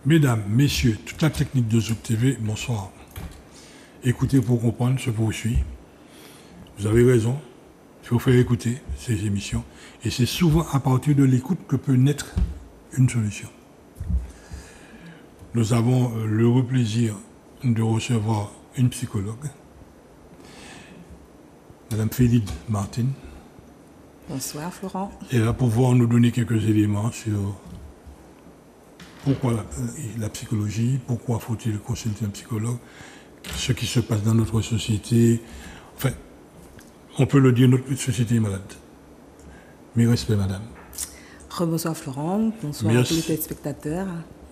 Mesdames, messieurs, toute la technique de Zouk TV, bonsoir. Écoutez pour comprendre ce poursuit. Vous avez raison, il faut faire écouter ces émissions. Et c'est souvent à partir de l'écoute que peut naître une solution. Nous avons l'heureux plaisir de recevoir une psychologue, Madame Phélide Martin. Bonsoir Florent. Elle va pouvoir nous donner quelques éléments sur pourquoi la psychologie, pourquoi faut-il consulter un psychologue, ce qui se passe dans notre société. Enfin, on peut le dire, notre société est malade. Mes respects, madame. Rebonsoir Florent, bonsoir à tous les téléspectateurs.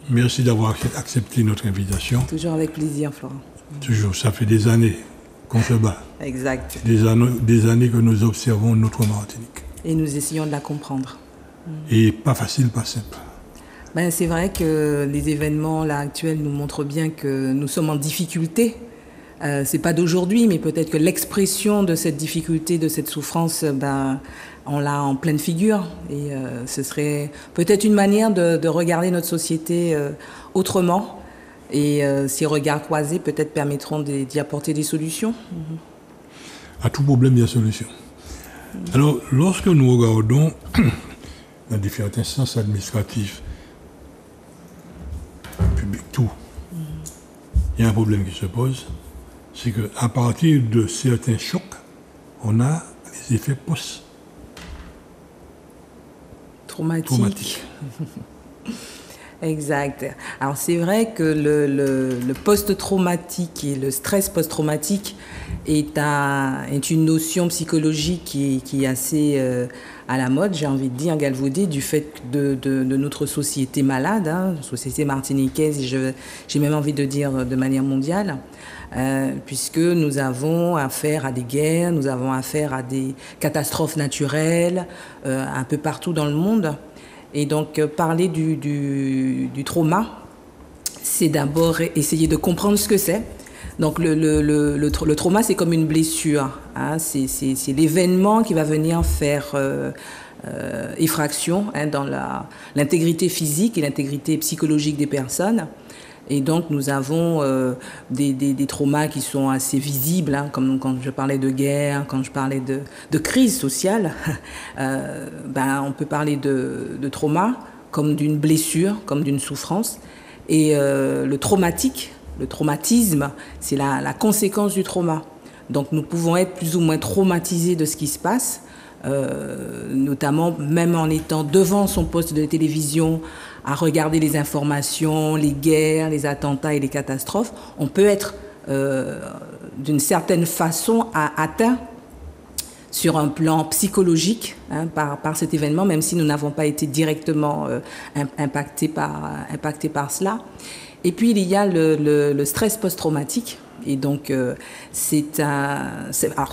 Merci d'avoir accepté notre invitation. Toujours avec plaisir Florent. Toujours, ça fait des années qu'on se bat. Exact. Des années que nous observons notre Martinique. Et nous essayons de la comprendre. Et pas facile, pas simple. Ben, c'est vrai que les événements là, actuels nous montrent bien que nous sommes en difficulté. C'est pas d'aujourd'hui, mais peut-être que l'expression de cette difficulté, de cette souffrance, on l'a en pleine figure. Et ce serait peut-être une manière de regarder notre société autrement. Et ces regards croisés peut-être permettront d'y apporter des solutions. À tout problème, il y a solution. Alors, lorsque nous regardons dans différentes instances administratives, publiques, tout, il y a un problème qui se pose, c'est qu'à partir de certains chocs, on a les effets post-traumatiques. Exact. Alors c'est vrai que le post-traumatique et le stress post-traumatique est une notion psychologique qui est assez à la mode, j'ai envie de dire, galvaudée, du fait de notre société malade, société martiniquaise, et j'ai même envie de dire de manière mondiale, puisque nous avons affaire à des guerres, nous avons affaire à des catastrophes naturelles, un peu partout dans le monde. Et donc, parler du trauma, c'est d'abord essayer de comprendre ce que c'est. Donc, le trauma, c'est comme une blessure. C'est l'événement qui va venir faire effraction dans l'intégrité physique et l'intégrité psychologique des personnes. Et donc, nous avons des traumas qui sont assez visibles, comme quand je parlais de guerre, quand je parlais de crise sociale. On peut parler de trauma comme d'une blessure, comme d'une souffrance. Et le traumatisme, c'est la conséquence du trauma. Donc, nous pouvons être plus ou moins traumatisés de ce qui se passe, notamment même en étant devant son poste de télévision, à regarder les informations, les guerres, les attentats et les catastrophes, on peut être d'une certaine façon atteint sur un plan psychologique par cet événement, même si nous n'avons pas été directement impactés par cela. Et puis il y a le stress post-traumatique, et donc alors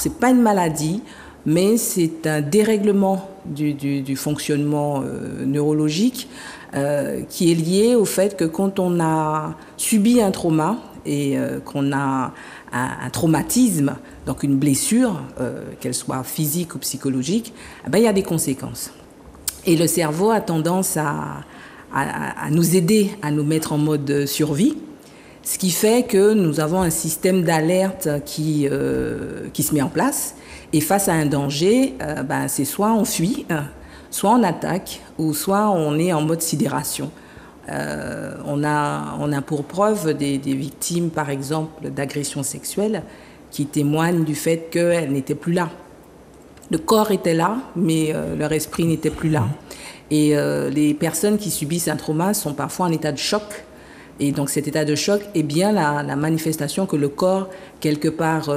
c'est pas une maladie, mais c'est un dérèglement du fonctionnement neurologique qui est lié au fait que quand on a subi un trauma et qu'on a un traumatisme, donc une blessure, qu'elle soit physique ou psychologique, il y a des conséquences. Et le cerveau a tendance à nous aider à nous mettre en mode survie, ce qui fait que nous avons un système d'alerte qui se met en place. Et face à un danger, c'est soit on fuit, soit on attaque, ou soit on est en mode sidération. On a pour preuve des victimes, par exemple, d'agressions sexuelles, qui témoignent du fait qu'elles n'étaient plus là. Le corps était là, mais leur esprit n'était plus là. Et les personnes qui subissent un trauma sont parfois en état de choc. Et donc cet état de choc est bien la manifestation que le corps, quelque part,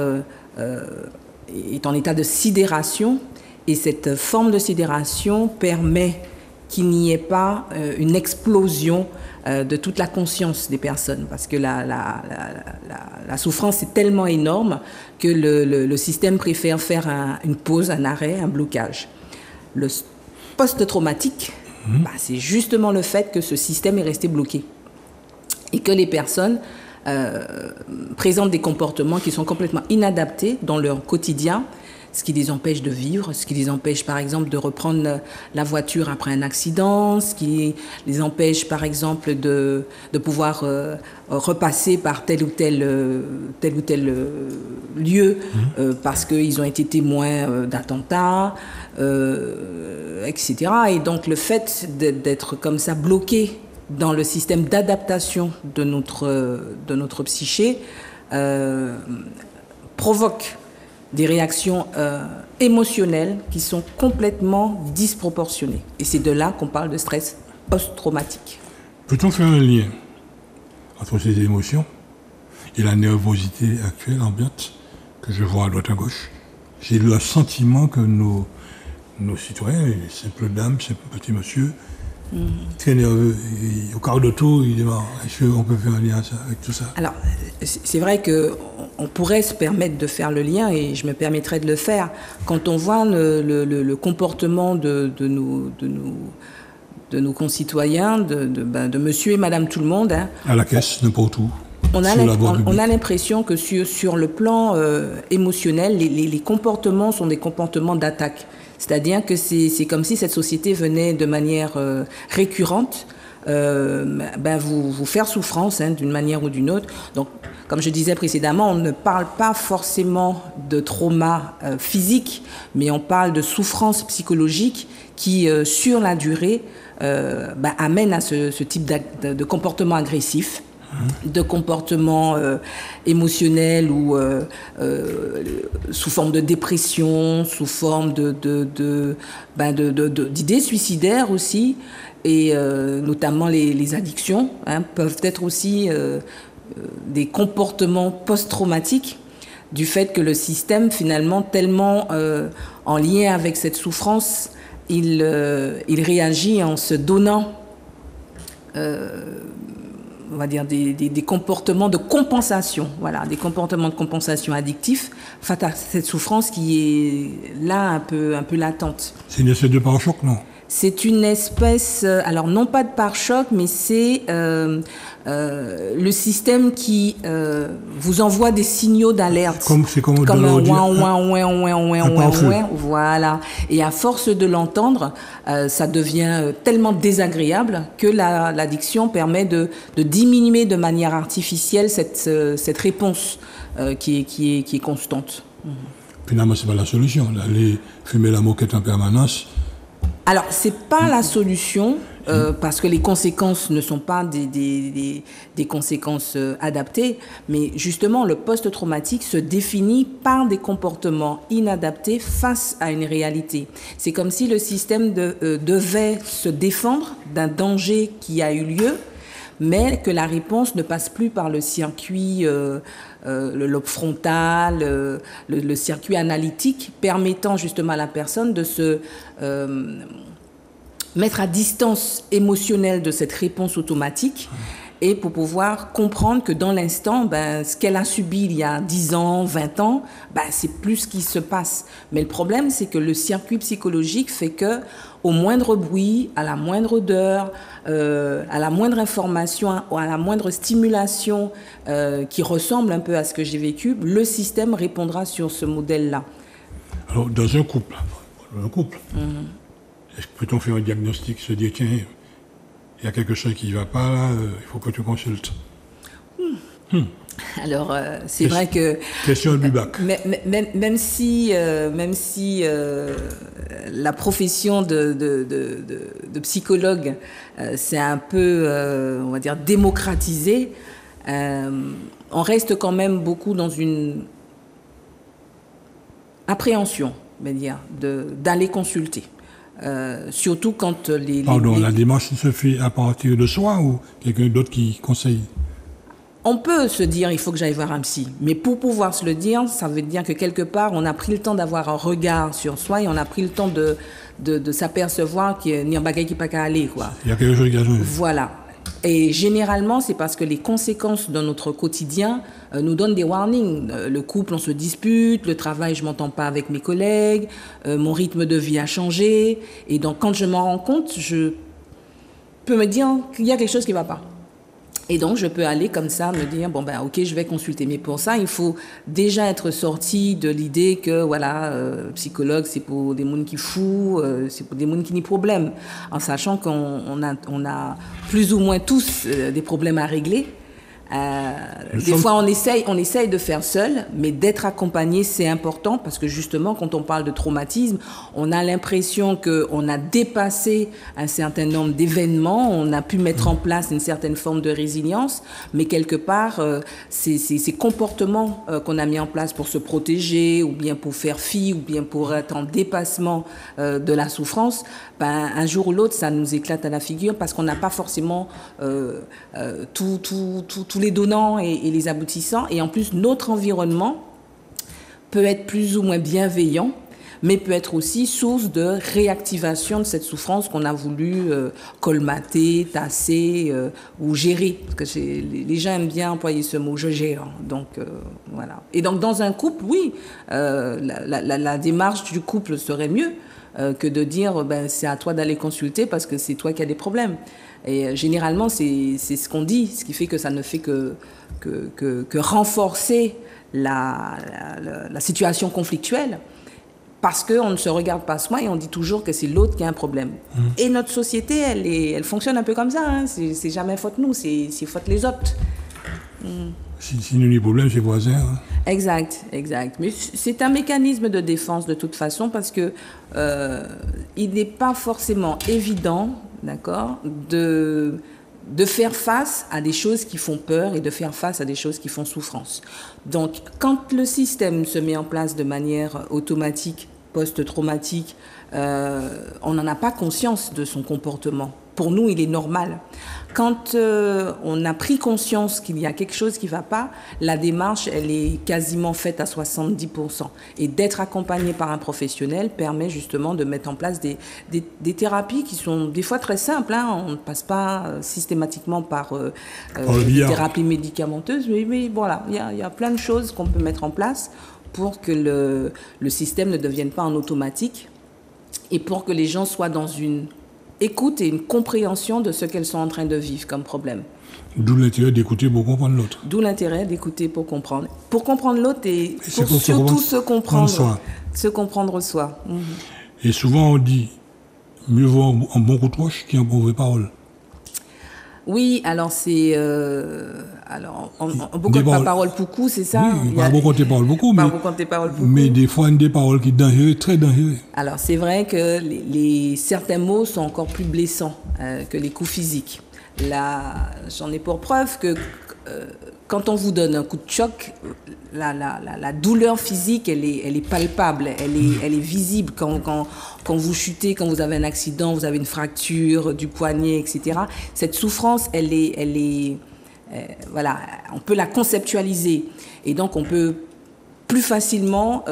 est en état de sidération. Et cette forme de sidération permet qu'il n'y ait pas une explosion de toute la conscience des personnes. Parce que la souffrance est tellement énorme que le système préfère faire une pause, un arrêt, un blocage. Le post-traumatique, c'est justement le fait que ce système est resté bloqué. Et que les personnes présentent des comportements qui sont complètement inadaptés dans leur quotidien, ce qui les empêche de vivre, ce qui les empêche par exemple de reprendre la voiture après un accident, ce qui les empêche par exemple de pouvoir repasser par tel ou tel lieu parce qu'ils ont été témoins d'attentats, etc. Et donc le fait d'être comme ça bloqué dans le système d'adaptation de notre psyché provoque des réactions émotionnelles qui sont complètement disproportionnées. Et c'est de là qu'on parle de stress post-traumatique. Peut-on faire un lien entre ces émotions et la nervosité actuelle, ambiante, que je vois à droite à gauche? J'ai le sentiment que nos citoyens, les simples dames, simples petits monsieur, très nerveux. Et au quart de tour, il demande est-ce qu'on peut faire un lien avec tout ça? Alors, c'est vrai qu'on pourrait se permettre de faire le lien, et je me permettrais de le faire. Quand on voit le comportement de nos concitoyens, de monsieur et madame tout le monde. Hein, à la caisse, n'importe où. On a l'impression que sur le plan émotionnel, les comportements sont des comportements d'attaque. C'est-à-dire que c'est comme si cette société venait de manière récurrente vous faire souffrance d'une manière ou d'une autre. Donc, comme je disais précédemment, on ne parle pas forcément de trauma physique, mais on parle de souffrance psychologique qui, sur la durée, amène à ce type de comportement agressif, de comportement émotionnel ou sous forme de dépression, sous forme d'idées suicidaires aussi, et notamment les addictions peuvent être aussi des comportements post-traumatiques du fait que le système finalement tellement en lien avec cette souffrance, il réagit en se donnant on va dire des comportements de compensation, voilà, des comportements de compensation addictifs face à cette souffrance qui est là un peu latente. C'est une espèce de pare-choc, non? C'est une espèce, alors non pas de pare-choc, mais c'est le système qui vous envoie des signaux d'alerte. Comme un ouin, voilà. Et à force de l'entendre, ça devient tellement désagréable que l'addiction permet de diminuer de manière artificielle cette réponse qui est constante. Finalement, c'est pas la solution. Aller fumer la moquette en permanence. Alors, c'est pas la solution, parce que les conséquences ne sont pas des conséquences adaptées, mais justement, le post-traumatique se définit par des comportements inadaptés face à une réalité. C'est comme si le système devait se défendre d'un danger qui a eu lieu, mais que la réponse ne passe plus par le circuit, le lobe frontal, le circuit analytique, permettant justement à la personne de se mettre à distance émotionnelle de cette réponse automatique, et pour pouvoir comprendre que dans l'instant, ce qu'elle a subi il y a 10 ans, 20 ans, c'est plus ce qui se passe. Mais le problème, c'est que le circuit psychologique fait que, au moindre bruit, à la moindre odeur, à la moindre information, à la moindre stimulation qui ressemble un peu à ce que j'ai vécu, le système répondra sur ce modèle-là. Alors, dans un couple, est-ce que peut-on faire un diagnostic, se dire, tiens, il y a quelque chose qui ne va pas là, il faut que tu consultes? Alors, c'est vrai que... Question du bac. Même si la profession de psychologue, c'est un peu, on va dire, démocratisé, on reste quand même beaucoup dans une appréhension, on va dire, d'aller consulter. Surtout quand la démarche se fait à partir de soi ou quelqu'un d'autre qui conseille? On peut se dire, il faut que j'aille voir un psy. Mais pour pouvoir se le dire, ça veut dire que quelque part, on a pris le temps d'avoir un regard sur soi, et on a pris le temps de s'apercevoir qu'il n'y a pas qui pas qu'à aller, quoi. Il y a quelque chose qui a joué. Voilà. Et généralement, c'est parce que les conséquences de notre quotidien nous donnent des warnings. Le couple, on se dispute, le travail, je m'entends pas avec mes collègues, mon rythme de vie a changé. Et donc, quand je m'en rends compte, je peux me dire qu'il y a quelque chose qui va pas. Et donc, je peux aller comme ça, me dire, bon, ben, ok, je vais consulter. Mais pour ça, il faut déjà être sorti de l'idée que, voilà, psychologue, c'est pour des gens qui fous, c'est pour des gens qui n'y problème. En sachant qu'on a plus ou moins tous des problèmes à régler. Des fois, on essaye de faire seul, mais d'être accompagné, c'est important parce que justement, quand on parle de traumatisme, on a l'impression qu'on a dépassé un certain nombre d'événements, on a pu mettre en place une certaine forme de résilience, mais quelque part, ces comportements qu'on a mis en place pour se protéger, ou bien pour faire fi, ou bien pour être en dépassement de la souffrance, ben, un jour ou l'autre, ça nous éclate à la figure parce qu'on n'a pas forcément tous les donnants et les aboutissants. Et en plus, notre environnement peut être plus ou moins bienveillant, mais peut être aussi source de réactivation de cette souffrance qu'on a voulu colmater, tasser ou gérer. Parce que les gens aiment bien employer ce mot, je gère. Donc, voilà. Et donc, dans un couple, oui, la démarche du couple serait mieux que de dire ben, c'est à toi d'aller consulter parce que c'est toi qui as des problèmes. Et généralement, c'est ce qu'on dit, ce qui fait que ça ne fait que renforcer la situation conflictuelle, parce qu'on ne se regarde pas soi et on dit toujours que c'est l'autre qui a un problème. Et notre société, elle fonctionne un peu comme ça. Hein. C'est jamais faute nous, c'est faute les autres. Si nous avons problème, c'est voisin. Hein. Exact. Mais c'est un mécanisme de défense de toute façon, parce que il n'est pas forcément évident, d'accord, de faire face à des choses qui font peur et de faire face à des choses qui font souffrance. Donc, quand le système se met en place de manière automatique, post-traumatique, on n'en a pas conscience de son comportement. Pour nous, il est normal. Quand on a pris conscience qu'il y a quelque chose qui ne va pas, la démarche, elle est quasiment faite à 70%. Et d'être accompagné par un professionnel permet justement de mettre en place des thérapies qui sont des fois très simples. Hein. On ne passe pas systématiquement par des thérapies médicamenteuses, mais voilà, il y a plein de choses qu'on peut mettre en place pour que le système ne devienne pas en automatique et pour que les gens soient dans une écoute et une compréhension de ce qu'elles sont en train de vivre comme problème. D'où l'intérêt d'écouter pour comprendre l'autre. D'où l'intérêt d'écouter pour comprendre. Pour comprendre l'autre et pour surtout se comprendre soi. Et souvent on dit, mieux vaut un bon coup de roche qu'un mauvais parole. Oui, alors c'est... on beaucoup de paroles beaucoup, c'est ça? Oui, pas beaucoup de paroles beaucoup, mais des fois, des paroles qui sont dangereuses, très dangereuses. Alors, c'est vrai que certains mots sont encore plus blessants que les coups physiques. Là, j'en ai pour preuve que quand on vous donne un coup de choc, la douleur physique, elle est palpable, elle est visible quand vous chutez, quand vous avez un accident, vous avez une fracture du poignet, etc. Cette souffrance, elle est voilà, on peut la conceptualiser et donc on peut plus facilement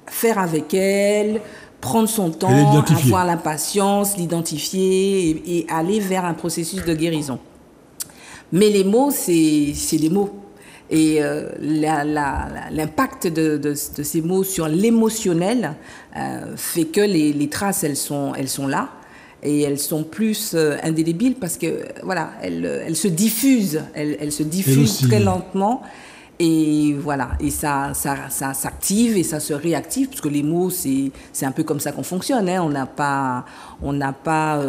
faire avec elle, prendre son temps, avoir la patience, l'identifier et aller vers un processus de guérison. Mais les mots, c'est des mots. Et l'impact de ces mots sur l'émotionnel fait que les traces, elles sont là. Et elles sont plus indélébiles parce que voilà, elles se diffusent, elles se diffusent très lentement. Et voilà, et ça s'active et ça se réactive, parce que les mots, c'est un peu comme ça qu'on fonctionne. Hein. On n'a pas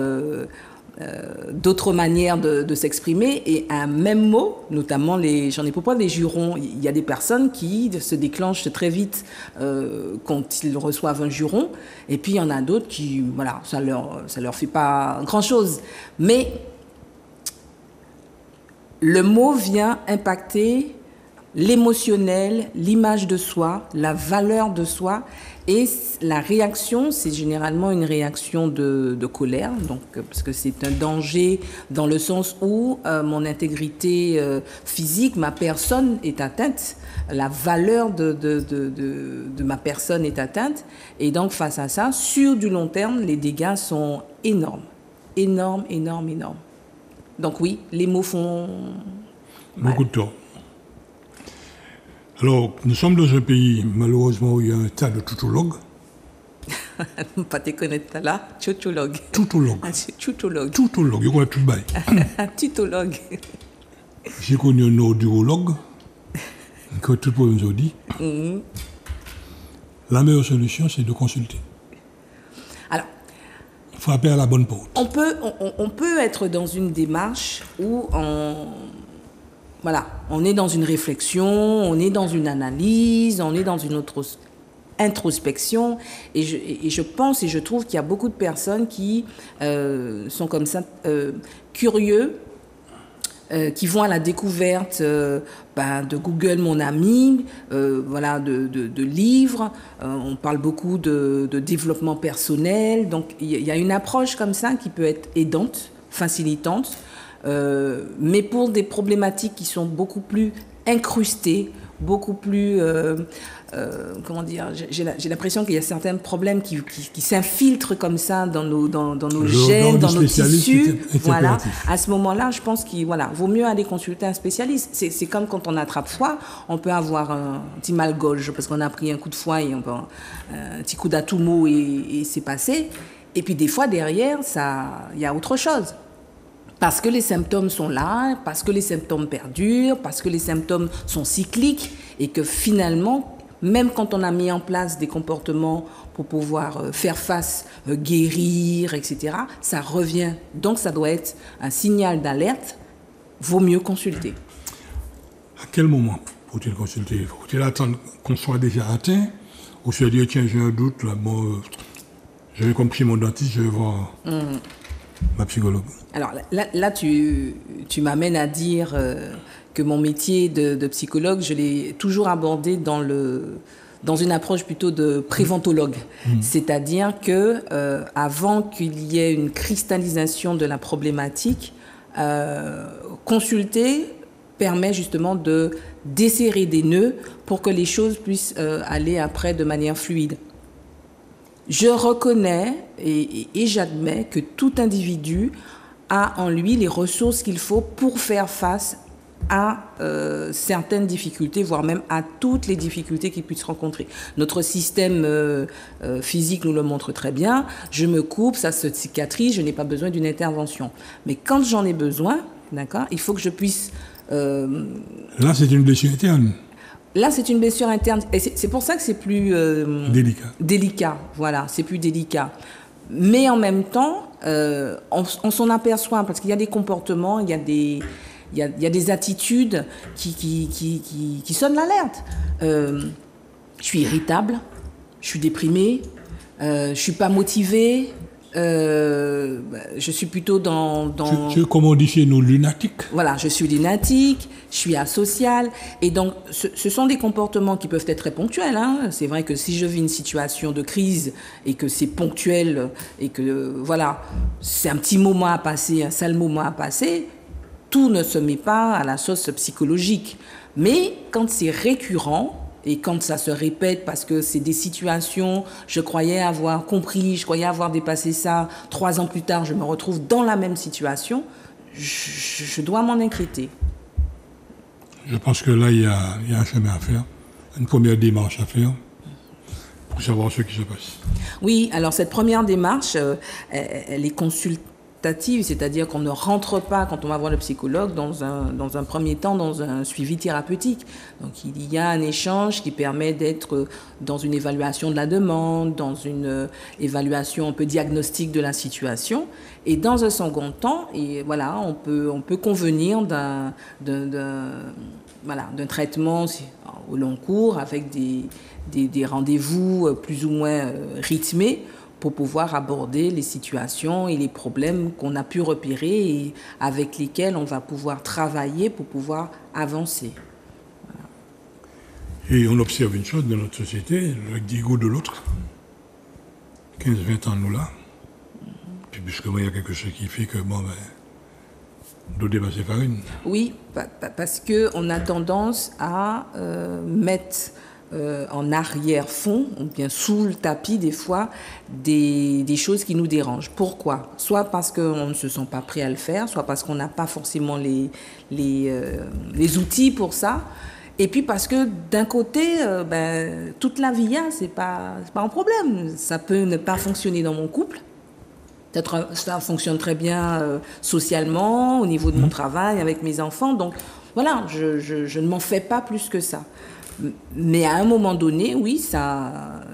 d'autres manières de s'exprimer. Et un même mot, notamment j'en ai pour preuve les jurons. Il y a des personnes qui se déclenchent très vite quand ils reçoivent un juron. Et puis il y en a d'autres qui, voilà, ça leur fait pas grand-chose. Mais le mot vient impacter l'émotionnel, l'image de soi, la valeur de soi, et la réaction, c'est généralement une réaction de colère, donc, parce que c'est un danger dans le sens où mon intégrité physique, ma personne est atteinte, la valeur de ma personne est atteinte, et donc face à ça, sur du long terme, les dégâts sont énormes. Donc oui, les mots font beaucoup de tort. Alors, nous sommes dans un pays, malheureusement, où il y a un tas de tutologues. Pas te connaître là, tutologue. Tutologue. Tutologue. Tutologue, il y a quoi tout le bail. Tutologue. j'ai connu un neurologue, que tout le monde nous dit. La meilleure solution, c'est de consulter. Alors, Frapper à la bonne porte. on peut être dans une démarche où on est dans une réflexion, on est dans une analyse, on est dans une autre introspection. Et je pense et je trouve qu'il y a beaucoup de personnes qui sont comme ça, curieux, qui vont à la découverte de Google, mon ami, de livres. On parle beaucoup de développement personnel. Donc, il y a une approche comme ça qui peut être aidante, facilitante, mais pour des problématiques qui sont beaucoup plus incrustées, beaucoup plus... j'ai l'impression qu'il y a certains problèmes qui s'infiltrent comme ça dans nos gènes, dans nos tissus. Voilà. À ce moment-là, je pense qu'il vaut mieux aller consulter un spécialiste. C'est comme quand on attrape froid, on peut avoir un petit mal-gorge parce qu'on a pris un coup de foie et un petit coup d'atoumo et c'est passé. Et puis des fois, derrière, il y a autre chose. Parce que les symptômes sont là, parce que les symptômes perdurent, parce que les symptômes sont cycliques et que finalement, même quand on a mis en place des comportements pour pouvoir faire face, guérir, etc., ça revient. Donc ça doit être un signal d'alerte. Vaut mieux consulter. À quel moment faut-il consulter? Faut-il attendre qu'on soit déjà atteint ou se dire, tiens, j'ai un doute, là, j'avais compris mon dentiste, je vais voir ma psychologue. Alors là tu m'amènes à dire que mon métier de psychologue, je l'ai toujours abordé dans une approche plutôt de préventologue. C'est-à-dire que avant qu'il y ait une cristallisation de la problématique, consulter permet justement de desserrer des nœuds pour que les choses puissent aller après de manière fluide. Je reconnais et j'admets que tout individu a en lui les ressources qu'il faut pour faire face à certaines difficultés, voire même à toutes les difficultés qu'il puisse rencontrer. Notre système physique nous le montre très bien. Je me coupe, ça se cicatrise, je n'ai pas besoin d'une intervention. Mais quand j'en ai besoin, d'accord, il faut que je puisse... Là, c'est une blessure interne. Là, c'est une blessure interne. Et c'est pour ça que c'est plus... délicat, voilà, c'est plus délicat. Mais en même temps, on s'en aperçoit parce qu'il y a des comportements, il y a des attitudes qui sonnent l'alerte. Je suis irritable, je suis déprimée, je ne suis pas motivée, je suis plutôt dans... Comme on dit chez nous, lunatique. Voilà, je suis lunatique, je suis asociale. Et donc, ce sont des comportements qui peuvent être très ponctuels. Hein. C'est vrai que si je vis une situation de crise et que c'est ponctuel et que, c'est un petit moment à passer, un sale moment à passer, tout ne se met pas à la sauce psychologique. Mais quand c'est récurrent, et quand ça se répète parce que c'est des situations, je croyais avoir compris, je croyais avoir dépassé ça, 3 ans plus tard, je me retrouve dans la même situation, je dois m'en inquiéter. Je pense que là, il y a un chemin à faire, une première démarche à faire pour savoir ce qui se passe. Oui, alors cette première démarche, elle est consultative, c'est-à-dire qu'on ne rentre pas, quand on va voir le psychologue, dans un premier temps, dans un suivi thérapeutique. Donc il y a un échange qui permet d'être dans une évaluation de la demande, dans une évaluation un peu diagnostique de la situation. Et dans un second temps, on peut convenir d'un traitement au long cours avec des rendez-vous plus ou moins rythmés, pour pouvoir aborder les situations et les problèmes qu'on a pu repérer et avec lesquels on va pouvoir travailler pour pouvoir avancer. Voilà. Et on observe une chose dans notre société, le digo de l'autre. 15-20 ans, nous là. Puis brusquement, il y a quelque chose qui fait que, d'eau dépassée farine. Oui, parce qu'on a tendance à mettre... en arrière-fond, ou bien sous le tapis des fois, des choses qui nous dérangent. Pourquoi? Soit parce qu'on ne se sent pas prêt à le faire, soit parce qu'on n'a pas forcément les outils pour ça, et puis parce que d'un côté, toute la vie, c'est pas un problème. Ça peut ne pas fonctionner dans mon couple. Peut-être ça fonctionne très bien socialement, au niveau de mon travail, avec mes enfants. Donc, voilà, je ne m'en fais pas plus que ça. Mais à un moment donné, oui, ça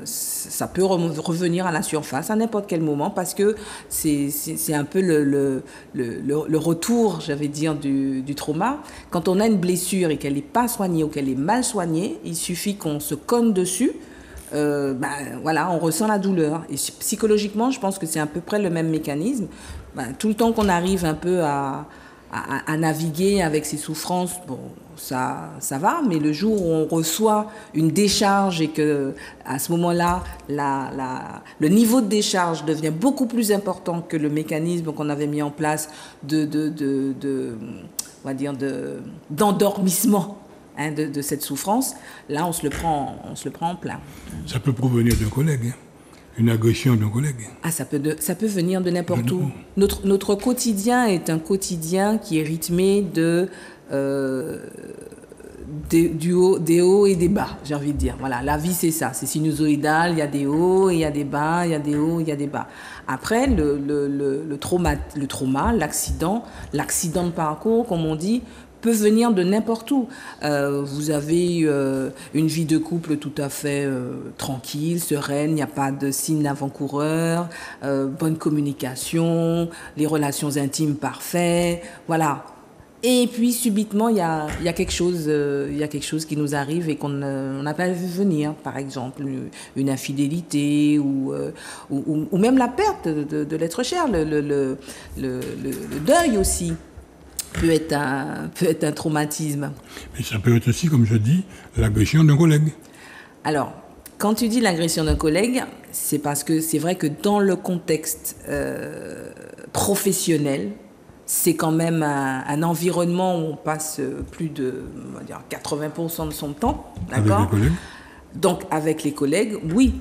peut revenir à la surface à n'importe quel moment parce que c'est un peu le retour, j'allais dire, du trauma. Quand on a une blessure et qu'elle n'est pas soignée ou qu'elle est mal soignée, il suffit qu'on se cogne dessus. Voilà, on ressent la douleur. Et psychologiquement, je pense que c'est à peu près le même mécanisme. Tout le temps qu'on arrive un peu à naviguer avec ces souffrances, bon, ça va, mais le jour où on reçoit une décharge et que à ce moment-là, le niveau de décharge devient beaucoup plus important que le mécanisme qu'on avait mis en place on va dire d'endormissement de cette souffrance, là on se le prend en plein. Ça peut provenir d'un collègue, hein. Une agression d'un collègue. Ah, ça peut venir de n'importe où. Notre quotidien est un quotidien qui est rythmé des hauts et des bas, j'ai envie de dire. Voilà, la vie c'est ça, c'est sinusoïdal, il y a des hauts, et il y a des bas, il y a des hauts, il y a des bas. Après, le trauma, l'accident de parcours, comme on dit, peut venir de n'importe où. Vous avez une vie de couple tout à fait tranquille, sereine, il n'y a pas de signes d'avant-coureur, bonne communication, les relations intimes parfaites, voilà. Et puis subitement, il y a quelque chose qui nous arrive et qu'on n'a pas vu venir, par exemple une infidélité ou même la perte de l'être cher, le deuil aussi. Peut être un traumatisme. Mais ça peut être aussi, comme je dis, l'agression d'un collègue. Alors, quand tu dis l'agression d'un collègue, c'est parce que c'est vrai que dans le contexte professionnel, c'est quand même un environnement où on passe plus de, on va dire, 80% de son temps, d'accord ? Avec les collègues. Donc, avec les collègues, oui,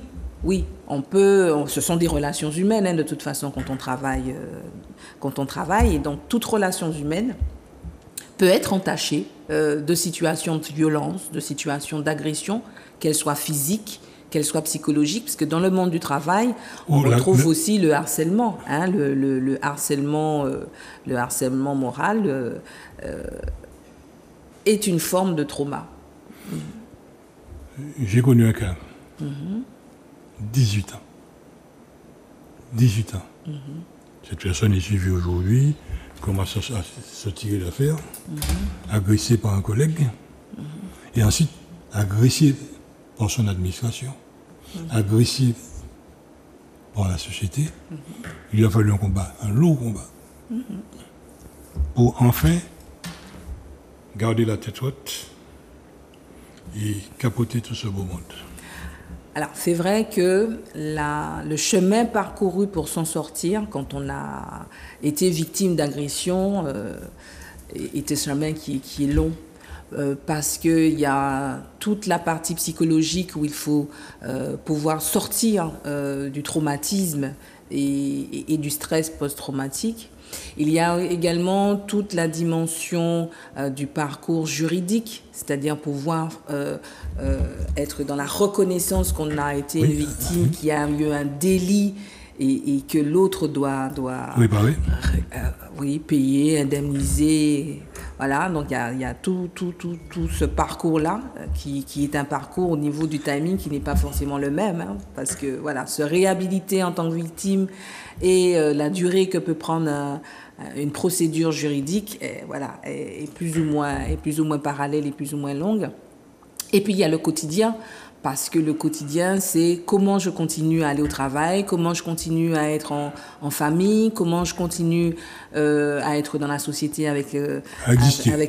ce sont des relations humaines, de toute façon, quand on travaille, et donc toute relation humaine peut être entachée de situations de violence, de situations d'agression, qu'elles soient physiques, qu'elles soient psychologiques, parce que dans le monde du travail, on retrouve aussi le harcèlement, le harcèlement moral est une forme de trauma. J'ai connu un cas. 18 ans. 18 ans. Cette personne est suivie aujourd'hui, commence à se tirer d'affaire, agressée par un collègue, et ensuite agressée par son administration, agressée par la société. Il a fallu un combat, un lourd combat, pour enfin garder la tête haute et capoter tout ce beau monde. Alors, c'est vrai que le chemin parcouru pour s'en sortir, quand on a été victime d'agression, est un chemin qui est long. Parce qu'il y a toute la partie psychologique où il faut pouvoir sortir du traumatisme et du stress post-traumatique. Il y a également toute la dimension du parcours juridique, c'est-à-dire pouvoir être dans la reconnaissance qu'on a été une victime, qu'il y a eu un délit et que l'autre doit payer, indemniser. Voilà, donc il y a tout ce parcours-là qui est un parcours au niveau du timing qui n'est pas forcément le même, parce que voilà, se réhabiliter en tant que victime et la durée que peut prendre une procédure juridique, est plus ou moins parallèle et plus ou moins longue. Et puis il y a le quotidien. Parce que le quotidien, c'est comment je continue à aller au travail, comment je continue à être en famille, comment je continue à être dans la société avec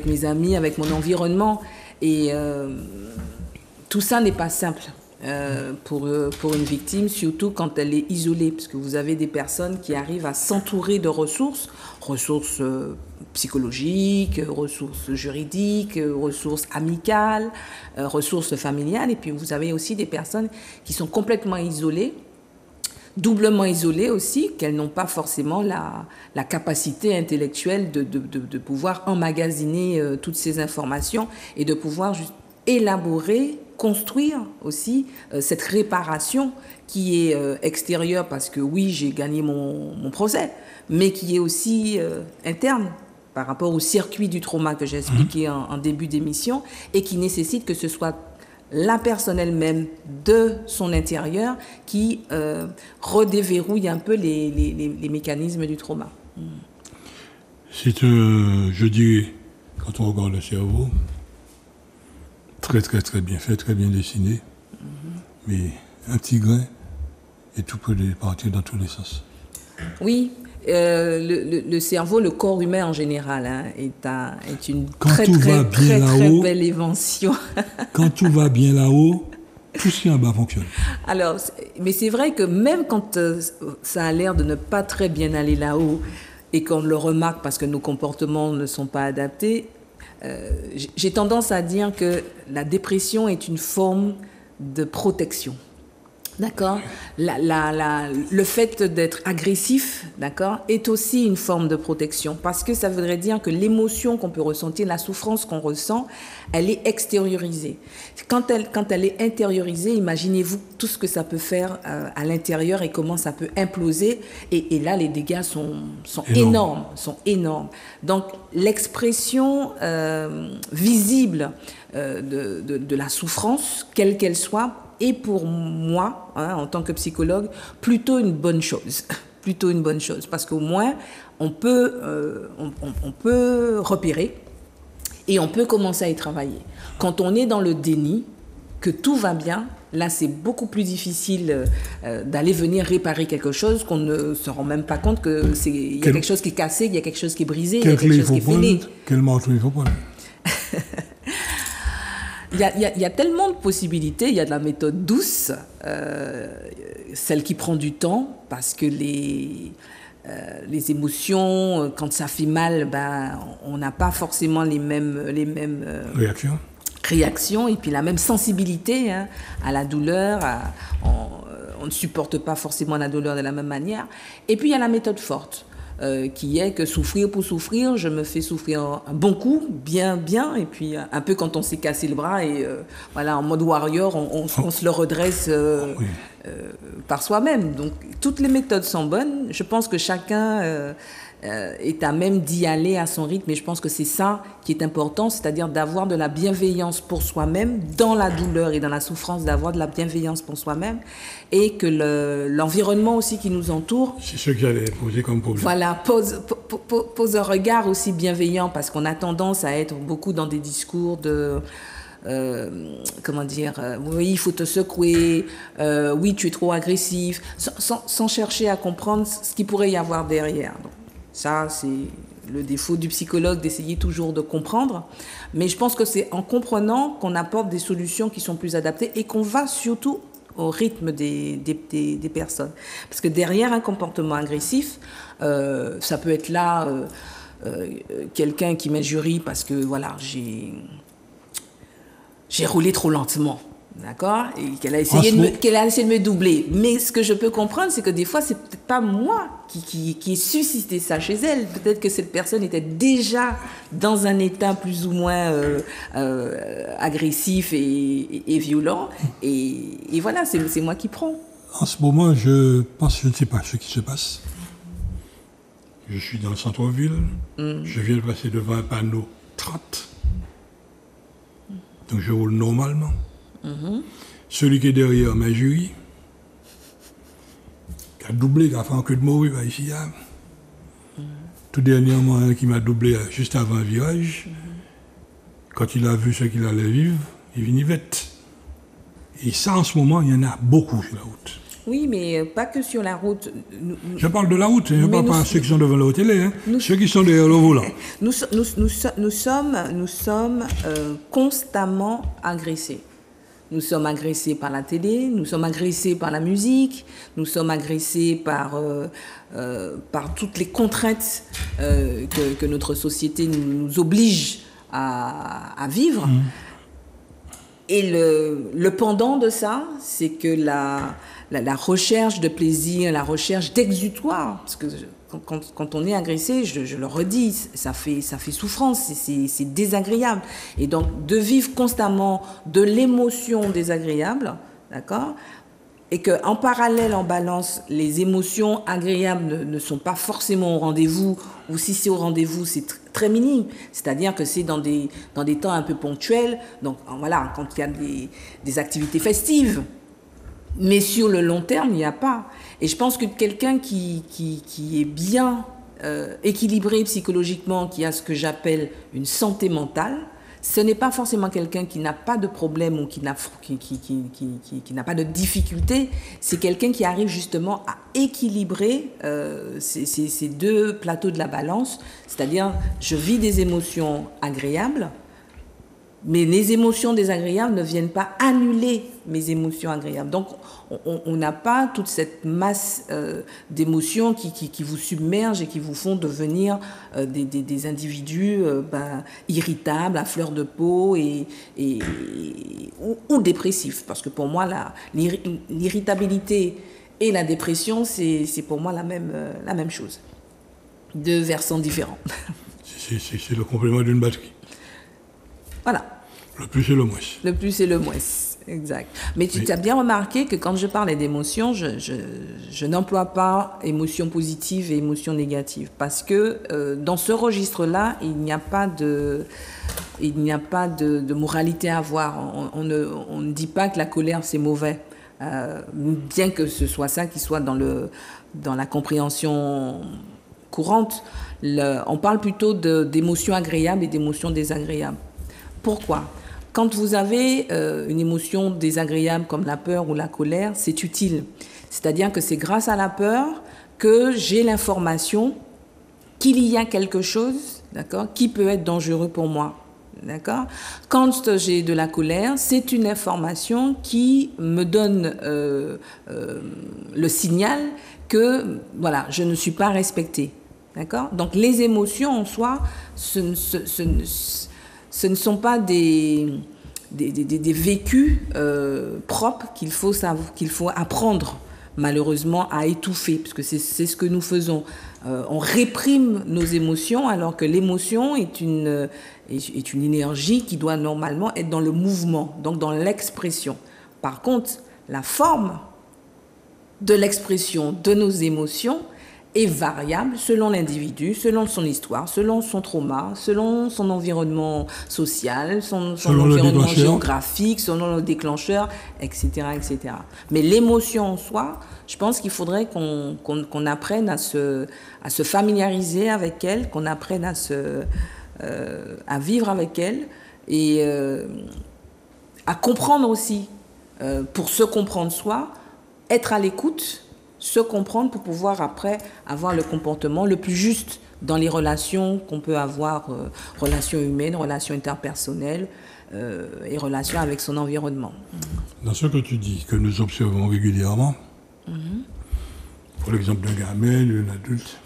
mes amis, avec mon environnement. Et tout ça n'est pas simple pour une victime, surtout quand elle est isolée, parce que vous avez des personnes qui arrivent à s'entourer de ressources psychologiques, ressources juridiques, ressources amicales, ressources familiales. Et puis vous avez aussi des personnes qui sont complètement isolées, doublement isolées aussi, qu'elles n'ont pas forcément la capacité intellectuelle de pouvoir emmagasiner toutes ces informations et de pouvoir juste élaborer, construire aussi cette réparation qui est extérieure, parce que oui, j'ai gagné mon procès, mais qui est aussi interne. par rapport au circuit du trauma que j'ai expliqué en début d'émission, et qui nécessite que ce soit la personne elle-même de son intérieur qui redéverrouille un peu les mécanismes du trauma. C'est, je dirais, quand on regarde le cerveau, très très très bien fait, très bien dessiné, mais un petit grain et tout peut partir dans tous les sens. Oui, le cerveau, le corps humain en général, hein, est une Quand très tout très va très, bien très là-haut, belle invention. Quand tout va bien là-haut, tout ce qui est en bas fonctionne. Alors, mais c'est vrai que même quand ça a l'air de ne pas très bien aller là-haut et qu'on le remarque parce que nos comportements ne sont pas adaptés, j'ai tendance à dire que la dépression est une forme de protection. D'accord. Le fait d'être agressif, d'accord, est aussi une forme de protection parce que ça voudrait dire que l'émotion qu'on peut ressentir, la souffrance qu'on ressent, elle est extériorisée. Quand elle est intériorisée, imaginez-vous tout ce que ça peut faire à l'intérieur et comment ça peut imploser. Et là, les dégâts sont énormes. Donc, l'expression visible de la souffrance, quelle qu'elle soit, est pour moi, hein, en tant que psychologue, plutôt une bonne chose. Plutôt une bonne chose. Parce qu'au moins, on peut repérer et on peut commencer à y travailler. Quand on est dans le déni, que tout va bien, là, c'est beaucoup plus difficile d'aller venir réparer quelque chose qu'on ne se rend même pas compte qu'il y a quelque chose qui est cassé, il y a quelque chose qui est brisé, il y a quelque chose qui est fêlé. Quel marteau il faut prendre? Il y a tellement de possibilités. Il y a de la méthode douce, celle qui prend du temps, parce que les émotions, quand ça fait mal, on n'a pas forcément les mêmes réactions et puis la même sensibilité, hein, à la douleur. On ne supporte pas forcément la douleur de la même manière. Et puis il y a la méthode forte. Qui est que souffrir pour souffrir, je me fais souffrir un bon coup, bien, et puis un peu quand on s'est cassé le bras et voilà, en mode warrior, on se le redresse par soi-même. Donc toutes les méthodes sont bonnes. Je pense que chacun est à même d'y aller à son rythme, et je pense que c'est ça qui est important, c'est-à-dire d'avoir de la bienveillance pour soi-même, dans la douleur et dans la souffrance, d'avoir de la bienveillance pour soi-même, et que l'environnement aussi qui nous entoure... C'est ce que j'allais poser comme problème. Voilà, pose un regard aussi bienveillant, parce qu'on a tendance à être beaucoup dans des discours de... oui, il faut te secouer, oui, tu es trop agressif, sans chercher à comprendre ce qu'il pourrait y avoir derrière. Donc, ça, c'est le défaut du psychologue, d'essayer toujours de comprendre. Mais je pense que c'est en comprenant qu'on apporte des solutions qui sont plus adaptées et qu'on va surtout au rythme des personnes. Parce que derrière un comportement agressif, ça peut être là quelqu'un qui m'injurie parce que voilà, j'ai roulé trop lentement. D'accord? Et qu'elle a essayé de me doubler. Mais ce que je peux comprendre, c'est que des fois, c'est peut-être pas moi qui ai suscité ça chez elle. Peut-être que cette personne était déjà dans un état plus ou moins agressif et violent. Et voilà, c'est moi qui prends. En ce moment, je ne sais pas ce qui se passe. Je suis dans le centre-ville. Je viens de passer devant un panneau 30. Donc je roule normalement. Celui qui est derrière m'injurie, qui a doublé, qui a fait un queue de mourir ici. Tout dernièrement, un qui m'a doublé juste avant un virage. Quand il a vu ce qu'il allait vivre, il vient vite. Et ça, en ce moment, il y en a beaucoup sur la route. Oui, mais pas que sur la route. Je parle de la route, je ne parle pas de ceux qui sont devant la télé, hein. Ceux qui sont derrière le volant. Nous sommes constamment agressés. Nous sommes agressés par la télé, nous sommes agressés par la musique, nous sommes agressés par toutes les contraintes que notre société nous oblige à vivre. Et le pendant de ça, c'est que la recherche de plaisir, la recherche d'exutoire, parce que quand on est agressé, je le redis, ça fait souffrance, c'est désagréable. Et donc, de vivre constamment de l'émotion désagréable, d'accord, et qu'en parallèle, en balance, les émotions agréables ne sont pas forcément au rendez-vous, ou si c'est au rendez-vous, c'est très minime. C'est-à-dire que c'est dans des temps un peu ponctuels, donc voilà, quand il y a des activités festives. Mais sur le long terme, il n'y a pas. Et je pense que quelqu'un qui est bien équilibré psychologiquement, qui a ce que j'appelle une santé mentale, ce n'est pas forcément quelqu'un qui n'a pas de problème ou qui n'a pas de difficulté, c'est quelqu'un qui arrive justement à équilibrer ces deux plateaux de la balance, c'est-à-dire je vis des émotions agréables, mais les émotions désagréables ne viennent pas annuler mes émotions agréables. Donc, on n'a pas toute cette masse d'émotions qui vous submergent et qui vous font devenir des individus irritables, à fleur de peau ou dépressifs. Parce que pour moi, l'irritabilité et la dépression, c'est pour moi la même chose. Deux versants différents. C'est le complément d'une batterie. Voilà. Le plus et le moins. Le plus et le moins, exact. Mais tu as bien remarqué que quand je parlais d'émotions, je n'emploie pas émotions positives et émotions négatives. Parce que dans ce registre-là, il n'y a pas de moralité à avoir. On ne dit pas que la colère, c'est mauvais. Bien que ce soit ça qui soit dans la compréhension courante, on parle plutôt d'émotions agréables et d'émotions désagréables. Pourquoi ? Quand vous avez une émotion désagréable comme la peur ou la colère, c'est utile. C'est-à-dire que c'est grâce à la peur que j'ai l'information qu'il y a quelque chose, d'accord, qui peut être dangereux pour moi. D'accord ? Quand j'ai de la colère, c'est une information qui me donne le signal que voilà, je ne suis pas respectée. D'accord ? Donc les émotions en soi, ce ne sont pas des vécus propres qu'il faut apprendre malheureusement à étouffer, parce que c'est ce que nous faisons. On réprime nos émotions alors que l'émotion est une énergie qui doit normalement être dans le mouvement, donc dans l'expression. Par contre, la forme de l'expression de nos émotions est variable selon l'individu, selon son histoire, selon son trauma, selon son environnement social, son environnement géographique, selon le déclencheur, etc., etc. Mais l'émotion en soi, je pense qu'il faudrait qu'on apprenne à se familiariser avec elle, qu'on apprenne à vivre avec elle et à comprendre aussi, pour se comprendre soi, être à l'écoute, se comprendre pour pouvoir après avoir le comportement le plus juste dans les relations qu'on peut avoir, relations humaines, relations interpersonnelles et relations avec son environnement. Dans ce que tu dis, que nous observons régulièrement, pour l'exemple d'un gamin, d'un adulte,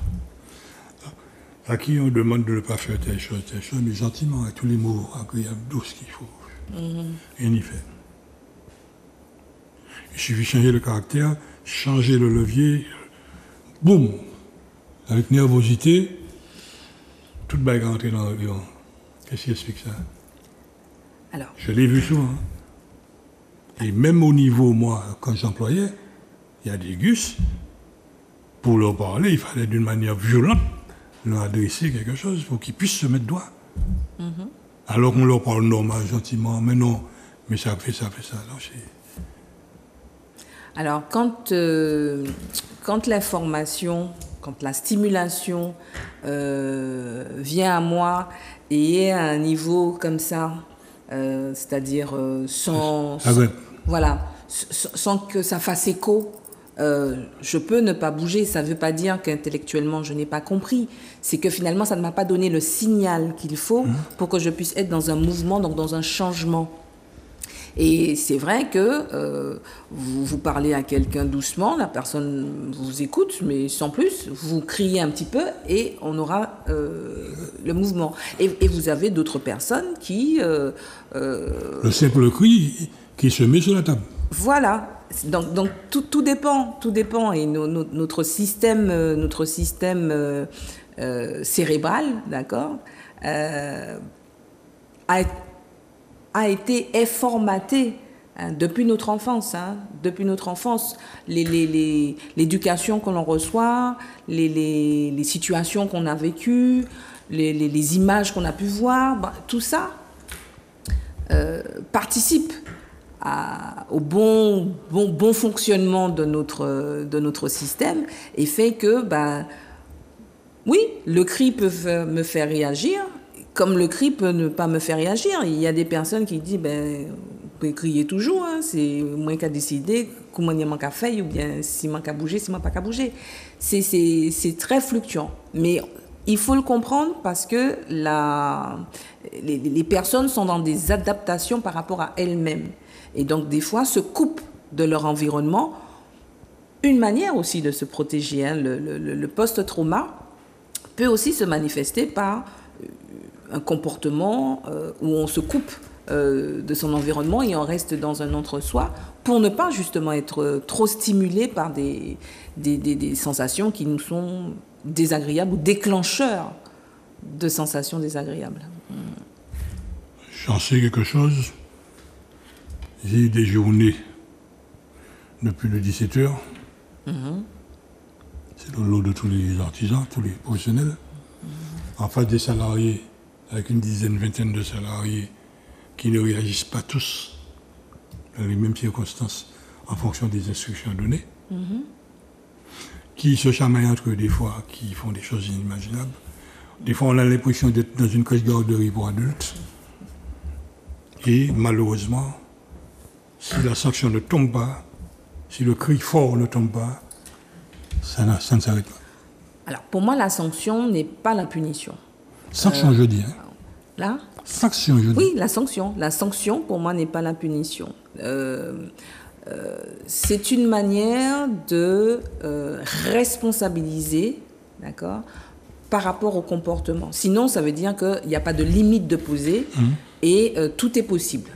à qui on demande de ne pas faire telle chose, mais gentiment, avec tous les mots agréables, douces qu'il faut, et on y fait. Il suffit de changer le caractère, changer le levier, boum, avec nervosité, toute bague rentrée dans le vivant. Qu'est-ce qui explique ça? Alors. Je l'ai vu souvent. Et même au niveau, moi, quand j'employais, il y a des gus, pour leur parler, il fallait d'une manière violente leur adresser quelque chose pour qu'ils puissent se mettre droit. Alors qu'on leur parle normal, gentiment, mais non, mais ça fait ça. Alors, quand l'information, quand la stimulation vient à moi et est à un niveau comme ça, c'est-à-dire sans que ça fasse écho, je peux ne pas bouger. Ça ne veut pas dire qu'intellectuellement je n'ai pas compris. C'est que finalement ça ne m'a pas donné le signal qu'il faut pour que je puisse être dans un mouvement, donc dans un changement. Et c'est vrai que vous parlez à quelqu'un doucement, la personne vous écoute, mais sans plus, vous criez un petit peu et on aura le mouvement. Et vous avez d'autres personnes qui... le simple cri qui se met sur la table. Voilà. Donc tout dépend. Et notre système cérébral, d'accord, a été formaté hein, depuis notre enfance. Hein, depuis notre enfance, l'éducation que l'on reçoit, les situations qu'on a vécues, les images qu'on a pu voir, bah, tout ça participe au bon fonctionnement de notre système et fait que, ben, oui, le cri peut me faire réagir, comme le cri peut ne pas me faire réagir. Il y a des personnes qui disent, ben, vous pouvez crier toujours, hein, c'est moi qui a décidé comment il manque à faire ou bien si manque à bouger, si manque pas à bouger. C'est très fluctuant. Mais il faut le comprendre parce que les personnes sont dans des adaptations par rapport à elles-mêmes. Et donc, des fois, se coupent de leur environnement. Une manière aussi de se protéger, hein, le post-trauma peut aussi se manifester par un comportement où on se coupe de son environnement et on reste dans un entre-soi pour ne pas justement être trop stimulé par des sensations qui nous sont désagréables ou déclencheurs de sensations désagréables. J'en sais quelque chose. J'ai eu des journées depuis le 17h. C'est le lot de tous les artisans, tous les professionnels. En face des salariés, avec une dizaine, vingtaine de salariés qui ne réagissent pas tous dans les mêmes circonstances en fonction des instructions données, qui se chamaillent entre eux des fois, qui font des choses inimaginables. Des fois, on a l'impression d'être dans une crèche garderie pour adultes. Et malheureusement, si la sanction ne tombe pas, si le cri fort ne tombe pas, ça ne s'arrête pas. Alors, pour moi, la sanction n'est pas la punition. Sanction, je dis. Hein. Là ? Sanction, je dis. Oui, la sanction. La sanction, pour moi, n'est pas la punition. C'est une manière de responsabiliser, d'accord, par rapport au comportement. Sinon, ça veut dire qu'il n'y a pas de limite de poser et tout est possible.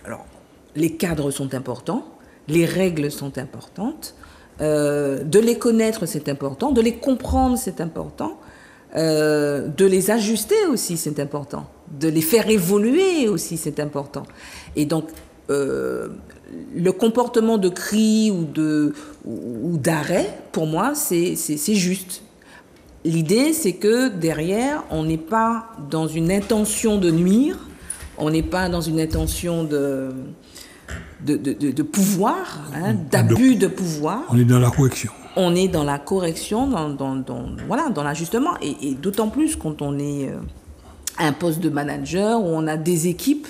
Alors, les cadres sont importants, les règles sont importantes, de les connaître, c'est important, de les comprendre, c'est important, de les ajuster aussi, c'est important, de les faire évoluer aussi, c'est important. Et donc, le comportement de cri ou d'arrêt, pour moi, c'est juste. L'idée, c'est que derrière, on n'est pas dans une intention de nuire, on n'est pas dans une intention de pouvoir, hein, d'abus de pouvoir. On est dans la correction. On est dans la correction, dans l'ajustement. Et d'autant plus quand on est à un poste de manager où on a des équipes,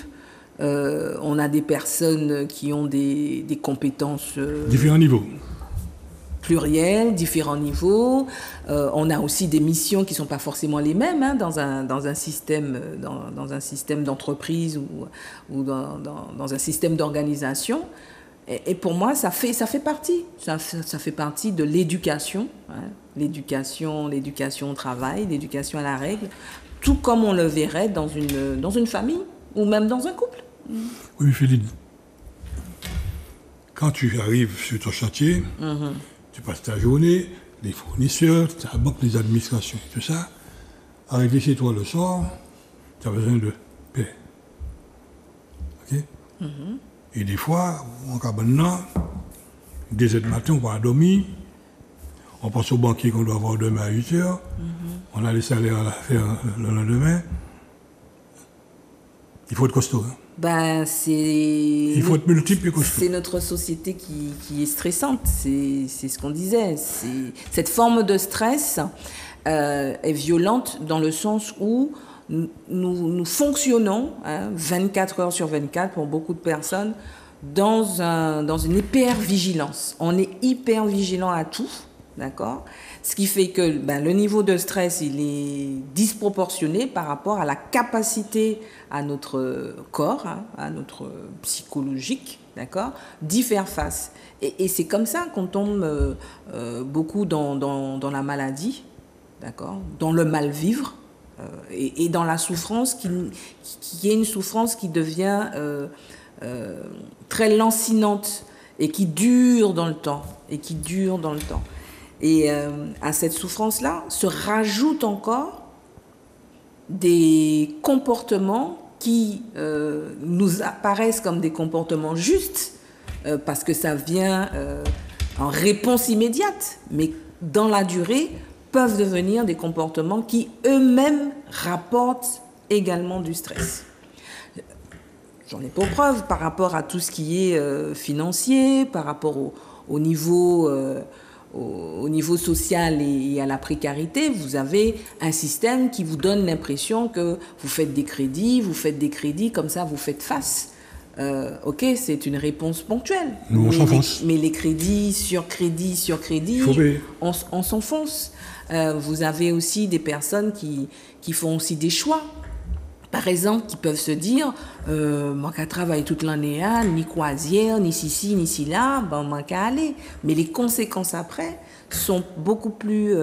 on a des personnes qui ont des compétences... différents niveaux. Pluriels, différents niveaux. On a aussi des missions qui ne sont pas forcément les mêmes, hein, dans un système d'entreprise ou dans un système d'organisation. Et pour moi, ça fait partie. Ça fait partie de l'éducation, hein, l'éducation au travail, l'éducation à la règle, tout comme on le verrait dans une famille ou même dans un couple. Oui, Philippe, quand tu arrives sur ton chantier, tu passes ta journée, les fournisseurs, ta banque, les administrations, tout ça. Arrivé chez toi le soir, tu as besoin de paix. OK? Et des fois, en cabane, 2h du matin, on va dormir. On pense au banquier qu'on doit avoir demain à 8h. On a les salaires à faire le lendemain. Il faut être costaud. Hein? Ben, il faut être multiple et costaud. C'est notre société qui est stressante, c'est ce qu'on disait. Cette forme de stress est violente dans le sens où nous fonctionnons, hein, 24 heures sur 24 pour beaucoup de personnes dans une hyper-vigilance. On est hyper vigilant à tout, d'accord ? Ce qui fait que le niveau de stress, il est disproportionné par rapport à la capacité à notre corps, hein, à notre psychologique, d'accord, d'y faire face. Et c'est comme ça qu'on tombe beaucoup dans la maladie, d'accord, dans le mal-vivre et dans la souffrance qui est une souffrance qui devient très lancinante et qui dure dans le temps. Et à cette souffrance-là se rajoutent encore des comportements qui nous apparaissent comme des comportements justes, parce que ça vient en réponse immédiate, mais dans la durée, peuvent devenir des comportements qui eux-mêmes rapportent également du stress. J'en ai pour preuve par rapport à tout ce qui est financier, par rapport au niveau social et à la précarité. Vous avez un système qui vous donne l'impression que vous faites des crédits, comme ça vous faites face. Ok, c'est une réponse ponctuelle. Nous, on s'enfonce. Mais les crédits sur crédit sur crédit, on s'enfonce. Vous avez aussi des personnes qui font aussi des choix. Par exemple, qui peuvent se dire, moi qui travaille toute l'année, ni croisière, ni ci, ni ci-là, ben, moi qu'à aller. Mais les conséquences après sont beaucoup plus